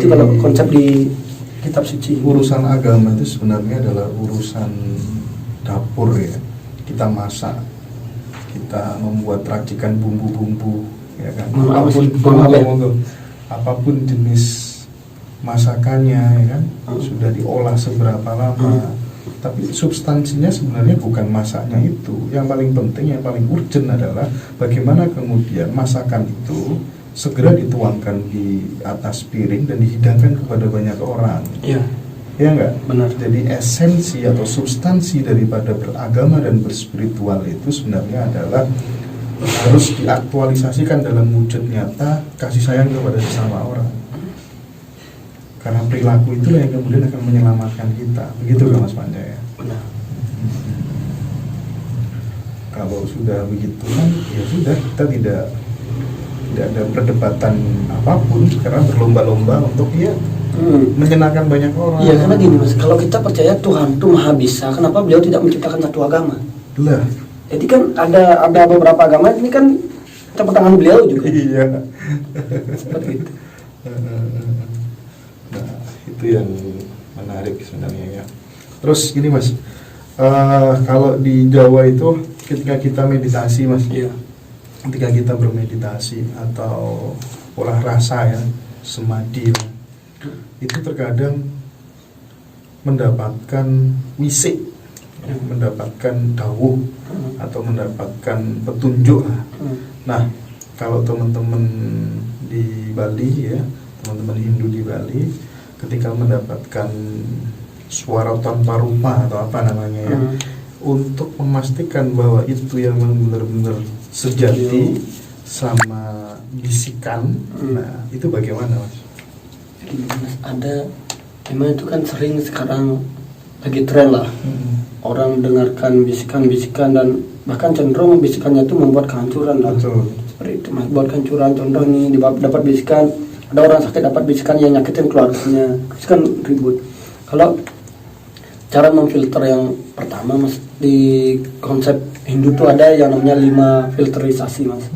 Itu kalau konsep di kitab suci. Urusan agama itu sebenarnya adalah urusan dapur ya. Kita masak, kita membuat racikan bumbu-bumbu, ya kan. Apapun jenis masakannya, ya kan, sudah diolah seberapa lama. Tapi substansinya sebenarnya bukan masaknya itu. Yang paling penting, yang paling urgent adalah bagaimana kemudian masakan itu segera dituangkan di atas piring dan dihidangkan kepada banyak orang. Iya. Ya enggak? Benar. Jadi esensi atau substansi daripada beragama dan berspiritual itu sebenarnya adalah harus diaktualisasikan dalam wujud nyata kasih sayang kepada sesama orang. Karena perilaku itulah yang kemudian akan menyelamatkan kita. Begitu kan Mas Panja ya? Benar. Kalau sudah begitu kan, ya sudah, kita tidak ada perdebatan apapun karena berlomba-lomba untuk menyenangkan banyak orang. Iya, karena gini Mas, kalau kita percaya Tuhan itu maha bisa, kenapa beliau tidak menciptakan satu agama? Lah. Jadi kan ada beberapa agama, ini kan tepuk tangan beliau juga. Iya. Seperti itu. Nah, itu yang menarik sebenarnya ya. Terus gini Mas, kalau di Jawa itu ketika kita meditasi Mas, Iya. ketika kita bermeditasi atau olah rasa ya, semadi ya, itu terkadang mendapatkan wisik, ya, mendapatkan dawuh atau mendapatkan petunjuk. Nah, kalau teman-teman di Bali ya, teman-teman Hindu di Bali, ketika mendapatkan suara tanpa rupa atau apa namanya ya, untuk memastikan bahwa itu yang benar-benar sejati sama bisikan, nah itu bagaimana Mas? Jadi Mas, ada memang itu kan sering sekarang lagi tren lah, orang dengarkan bisikan-bisikan dan bahkan cenderung bisikannya itu membuat kehancuran lah. Betul. Seperti itu Mas, buat kehancuran. Contoh nih, dapat bisikan, ada orang sakit dapat bisikan yang nyakitin keluarganya, bisikan ribut. Kalau cara memfilter yang pertama Mas, di konsep Hindu itu ada yang namanya 5 filterisasi Mas,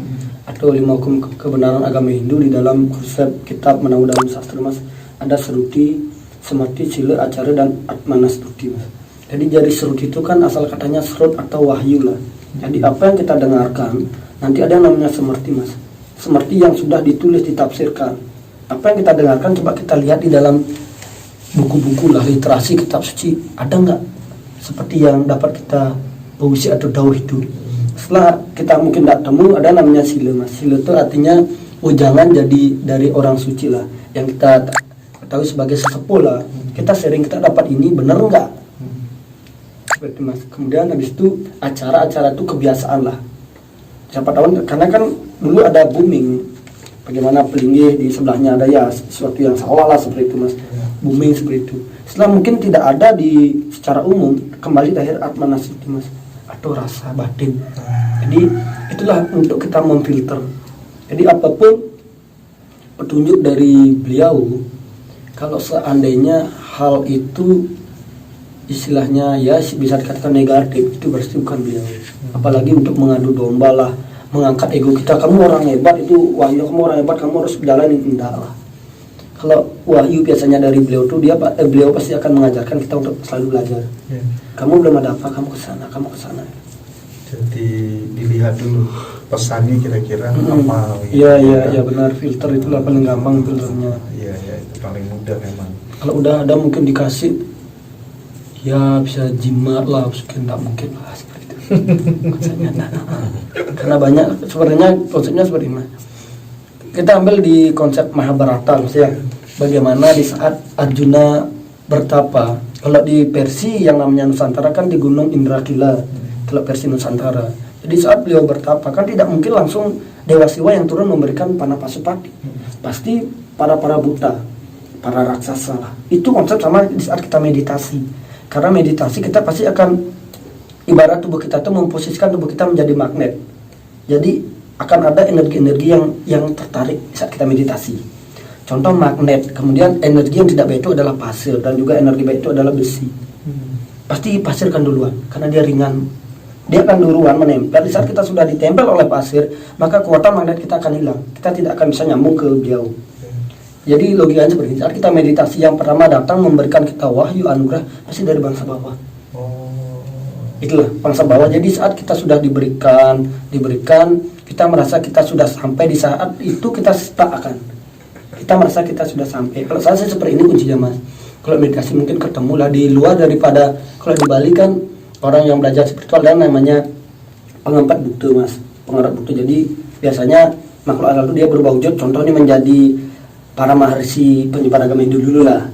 atau 5 hukum kebenaran agama Hindu. Di dalam konsep kitab Menau Dalam Sastra Mas, ada Sruti, Smriti, Sila, Acara, dan Atmanastuti Mas. Jadi dari Sruti itu kan asal katanya Srut atau wahyu lah. Jadi apa yang kita dengarkan nanti ada yang namanya Smriti Mas, Smriti yang sudah ditulis, ditafsirkan. Apa yang kita dengarkan coba kita lihat di dalam buku-buku lah, literasi kitab suci, ada nggak seperti yang dapat kita puisi atau dawuh itu. Setelah kita mungkin tidak temu, ada namanya sila Mas. Sila itu artinya ujangan jadi dari orang suci lah, yang kita tahu sebagai sesepuh lah. Kita sering kita dapat ini, benar nggak? Seperti Mas. Kemudian habis itu acara-acara itu kebiasaan lah. Siapa tahu, karena kan dulu ada booming, bagaimana pelinggih di sebelahnya ada ya sesuatu yang salah lah, seperti itu Mas. Booming seperti itu. Setelah mungkin tidak ada di secara umum, kembali lahir Atmanasuti Mas, atau rasa batin. Jadi itulah untuk kita memfilter. Jadi apapun petunjuk dari beliau, kalau seandainya hal itu istilahnya ya bisa dikatakan negatif, itu berarti bukan beliau. Apalagi untuk mengadu domba lah, mengangkat ego kita, kamu orang hebat, itu wahyu, kamu orang hebat, kamu harus berjalan, enggak lah. Kalau wahyu biasanya dari beliau tuh beliau pasti akan mengajarkan kita untuk selalu belajar. Kamu belum ada apa, kamu kesana, kamu kesana. Jadi dilihat dulu pesannya kira-kira apa. Iya benar, filter itulah paling gampang filternya. Iya itu paling mudah memang. Kalau udah ada mungkin dikasih, ya bisa jimat lah, mungkin tidak mungkin lah seperti itu. Konsepnya karena banyak sebenarnya konsepnya seperti ini. Kita ambil di konsep Mahabharata maksudnya, bagaimana di saat Arjuna bertapa. Kalau di versi yang namanya Nusantara kan di Gunung Indrakila, kalau versi Nusantara. Jadi saat beliau bertapa kan tidak mungkin langsung Dewa Siwa yang turun memberikan panah pasupati. Pasti para buta, para raksasa lah. Itu konsep sama di saat kita meditasi. Karena meditasi kita pasti akan ibarat tubuh kita itu memposisikan tubuh kita menjadi magnet. Jadi akan ada energi-energi yang tertarik saat kita meditasi. Contoh magnet, kemudian energi yang tidak baik itu adalah pasir, dan juga energi baik itu adalah besi. Pasti pasir kan duluan, karena dia ringan. Dia akan duluan menempel. Di saat kita sudah ditempel oleh pasir, maka kekuatan magnet kita akan hilang. Kita tidak akan bisa nyambung ke beliau. Jadi logikanya seperti ini. Saat kita meditasi, yang pertama datang memberikan kita wahyu anugerah pasti dari bangsa bawah. Itulah bangsa bawah. Jadi saat kita sudah diberikan, kita merasa kita sudah sampai, di saat itu kita stuck akan. Kita merasa kita sudah sampai. Kalau saya sih seperti ini kuncinya, Mas. Kalau meditasi mungkin ketemu lah di luar daripada, kalau di Bali kan orang yang belajar spiritual dan namanya pengempat bukti, Mas. Pengarap bukti. Jadi biasanya makhluk halal itu dia berubah wujud. Contoh ini menjadi para maharsi penyebar agama Hindu dulu lah.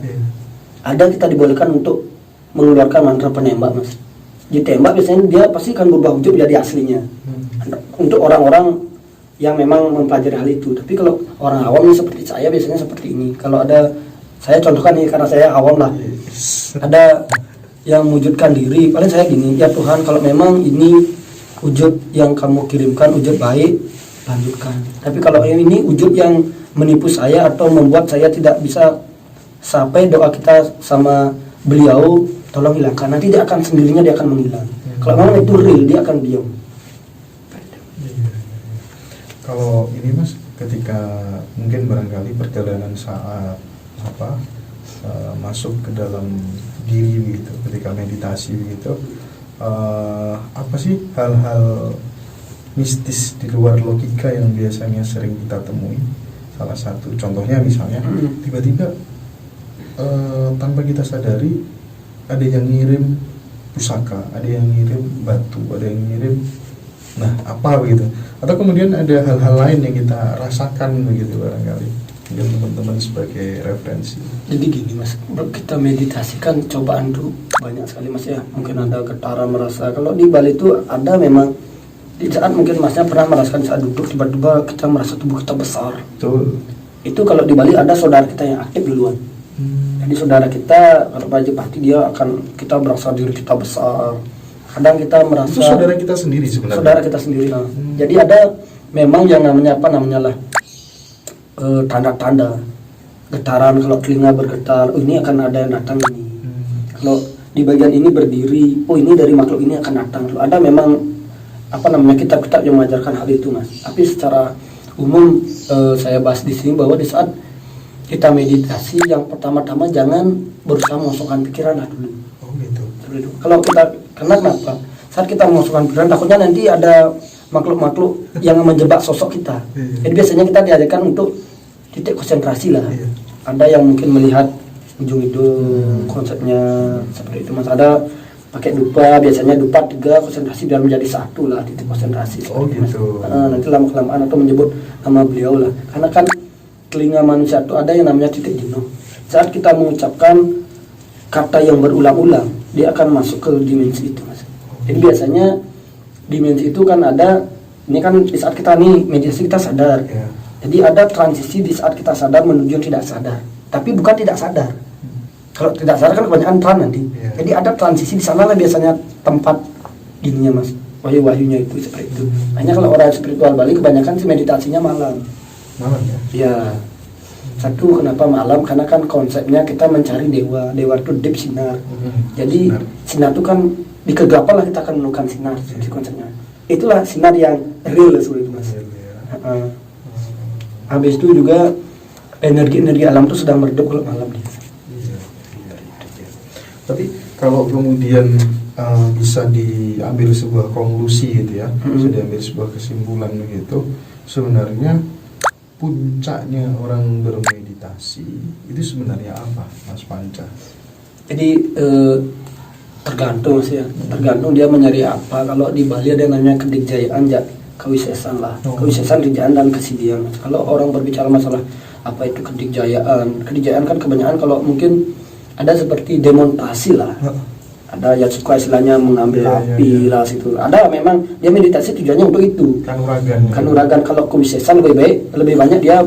Ada kita dibolehkan untuk mengeluarkan mantra penembak, Mas. Ditembak biasanya dia pasti akan berubah wujud menjadi aslinya. Untuk orang-orang yang memang mempelajari hal itu. Tapi kalau orang awam seperti saya biasanya seperti ini. Kalau ada, saya contohkan nih karena saya awam lah. Ada yang mewujudkan diri, paling saya gini, ya Tuhan kalau memang ini wujud yang kamu kirimkan wujud baik, lanjutkan. Tapi kalau ini wujud yang menipu saya atau membuat saya tidak bisa sampai doa kita sama beliau, tolong hilangkan. Nanti dia akan sendirinya, dia akan menghilang. Kalau memang itu real, dia akan diam. Kalau ini Mas, ketika mungkin barangkali perjalanan saat masuk ke dalam diri begitu, ketika meditasi begitu, apa sih hal-hal mistis di luar logika yang biasanya sering kita temui? Salah satu contohnya misalnya tiba-tiba tanpa kita sadari ada yang ngirim pusaka, ada yang ngirim batu, ada yang ngirim apa begitu, atau kemudian ada hal-hal lain yang kita rasakan begitu barangkali, mungkin teman-teman sebagai referensi. Jadi gini Mas, kita meditasikan cobaan tuh banyak sekali Mas ya. Mungkin ada getaran merasa, kalau di Bali itu ada memang di saat mungkin Masnya pernah merasakan saat duduk tiba-tiba kita merasa tubuh kita besar. Betul. Itu kalau di Bali ada saudara kita yang aktif duluan. Jadi saudara kita kalau Bali pasti dia akan, kita merasa diri kita besar. Kadang kita merasa itu saudara kita sendiri sebenarnya. Saudara kita sendiri. Jadi ada memang yang namanya tanda-tanda getaran. Kalau telinga bergetar, ini akan ada yang datang ini. Kalau di bagian ini berdiri, ini dari makhluk ini akan datang. Kalau ada memang kitab-kitab yang mengajarkan hal itu Mas. Tapi secara umum saya bahas di sini bahwa di saat kita meditasi, yang pertama-tama jangan berusaha memasukkan pikiran lah dulu. Oh gitu. Kalau kita, kenapa? Saat kita memasukkan pikiran, takutnya nanti ada makhluk-makhluk yang menjebak sosok kita. Jadi biasanya kita diajarkan untuk titik konsentrasi lah. Ada yang mungkin melihat ujung hidung, konsepnya seperti itu Mas. Ada pakai dupa, biasanya dupa 3 konsentrasi biar menjadi satu lah, titik konsentrasi. Oh gitu. Nanti lama-kelamaan atau menyebut nama beliau lah. Karena kan telinga manusia itu ada yang namanya titik jenuh. Saat kita mengucapkan kata yang berulang-ulang, dia akan masuk ke dimensi itu Mas. Jadi biasanya dimensi itu kan ada, ini kan di saat kita meditasi kita sadar. Jadi ada transisi di saat kita sadar menuju tidak sadar. Tapi bukan tidak sadar. Kalau tidak sadar kan kebanyakan tran nanti. Jadi ada transisi di sana lah biasanya tempat ininya Mas. Wahyu-wahyunya itu seperti itu. Hanya kalau orang spiritual Bali kebanyakan sih meditasinya malam. Malam ya? Iya. Satu, kenapa malam? Karena kan konsepnya kita mencari dewa. Dewa itu deep sinar. Jadi sinar itu kan di kegelapan lah kita akan menemukan sinar. Jadi konsepnya itulah sinar yang real seperti itu Mas. Habis itu juga energi-energi alam itu sedang meredup kalau malam dia. Tapi kalau kemudian bisa diambil sebuah konklusi gitu ya, bisa diambil sebuah kesimpulan begitu, sebenarnya puncaknya orang bermeditasi itu sebenarnya apa, Mas Panca? Jadi tergantung Mas ya, tergantung dia mencari apa. Kalau di Bali ada yang namanya kedikjayaan, kewisesan lah, kewisesan, kerjaan dan kesidian. Kalau orang berbicara masalah apa itu kedikjayaan kan kebanyakan kalau mungkin ada seperti demonstrasi lah. Ada yang suka istilahnya mengambil api lah situ. Ada memang dia meditasi tujuannya untuk itu. Kanuragan. Kalau kewisesan lebih banyak dia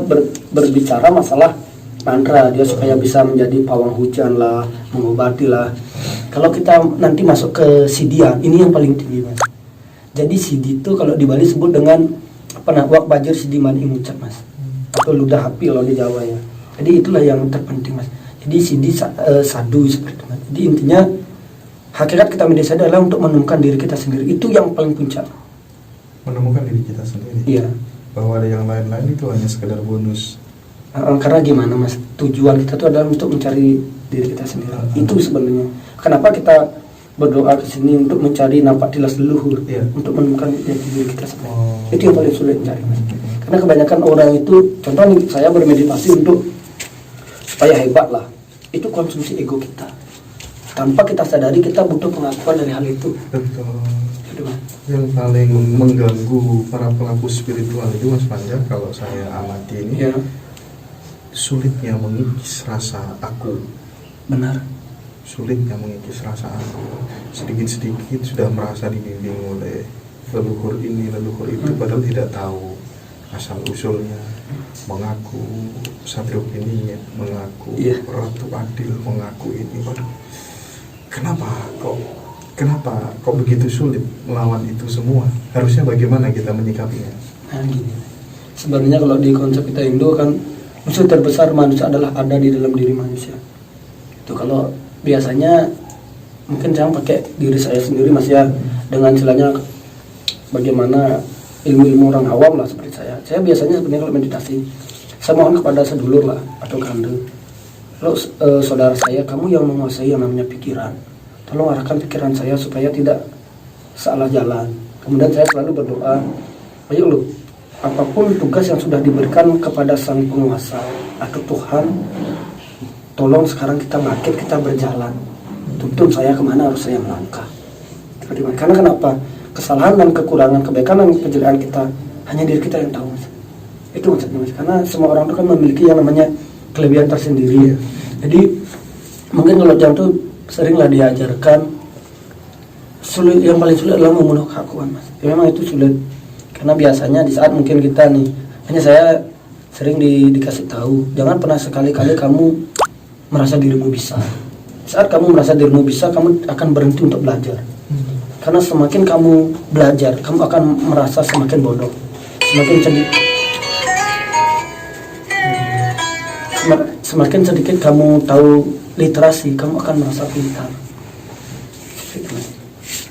berbicara masalah mantra, dia supaya bisa menjadi pawang hujan lah, mengobati lah. Kalau kita nanti masuk ke sidian, ini yang paling tinggi Mas. Jadi sidi itu kalau di Bali sebut dengan wak bajir sidi mani ngucap Mas, atau ludah api kalau di Jawa ya. Jadi itulah yang terpenting Mas. Jadi sidi sadu seperti itu Mas. Jadi intinya hakikat kita meditasi adalah untuk menemukan diri kita sendiri. Itu yang paling puncak. Menemukan diri kita sendiri. Iya. Bahwa ada yang lain-lain itu hanya sekedar bonus. Karena gimana mas, tujuan kita tuh adalah untuk mencari diri kita sendiri. Itu sebenarnya kenapa kita berdoa ke sini, untuk mencari napak tilas leluhur, untuk menemukan jati diri kita sendiri. Itu yang paling sulit mencari mas. Karena kebanyakan orang itu, contoh nih, saya bermeditasi untuk supaya hebat lah, itu konsumsi ego kita. Tanpa kita sadari kita butuh pengakuan dari hal itu. Betul. Yang paling mengganggu para pelaku spiritual itu Mas Panjang, kalau saya amati ini, sulitnya mengikis rasa aku. Benar. Sulitnya mengikis rasa aku. Sedikit-sedikit sudah merasa dibimbing oleh leluhur ini, leluhur itu, padahal tidak tahu asal usulnya. Mengaku Satrio ini, mengaku Ratu Adil, mengaku ini. Waduh, Kenapa kok begitu sulit melawan itu semua? Harusnya bagaimana kita menyikapinya? Nah gini, sebenarnya kalau di konsep kita Indo kan, musuh terbesar manusia adalah ada di dalam diri manusia. Itu kalau biasanya mungkin saya pakai diri saya sendiri mas ya, dengan istilahnya bagaimana ilmu-ilmu orang awam lah seperti saya. Saya biasanya sebenarnya kalau meditasi, saya mohon kepada sedulur lah atau kande, kalau saudara saya, kamu yang menguasai yang namanya pikiran, tolong arahkan pikiran saya supaya tidak salah jalan. Kemudian saya selalu berdoa, ayo lu, apapun tugas yang sudah diberikan kepada sang penguasa atau Tuhan, tolong sekarang kita bangkit, kita berjalan. Tuntun saya kemana harus saya melangkah. Karena kenapa? Kesalahan dan kekurangan, kebaikan dan kejelekan kita hanya diri kita yang tahu. Itu maksudnya mas. Karena semua orang itu kan memiliki yang namanya kelebihan tersendiri. Jadi mungkin kalau jangan tuh seringlah diajarkan, sulit, yang paling sulit adalah membunuh keakuan mas. Ya, memang itu sulit, karena biasanya di saat mungkin kita nih, hanya saya sering dikasih tahu, jangan pernah sekali-kali kamu merasa dirimu bisa. Saat kamu merasa dirimu bisa, kamu akan berhenti untuk belajar. Karena semakin kamu belajar, kamu akan merasa semakin bodoh, semakin sedikit kamu tahu literasi, kamu akan merasa pintar.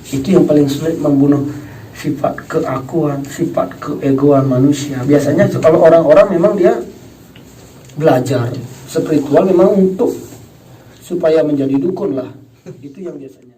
Itu yang paling sulit, membunuh sifat keakuan, sifat keegoan manusia. Biasanya kalau orang-orang memang dia belajar spiritual memang untuk supaya menjadi dukun lah. Itu yang biasanya.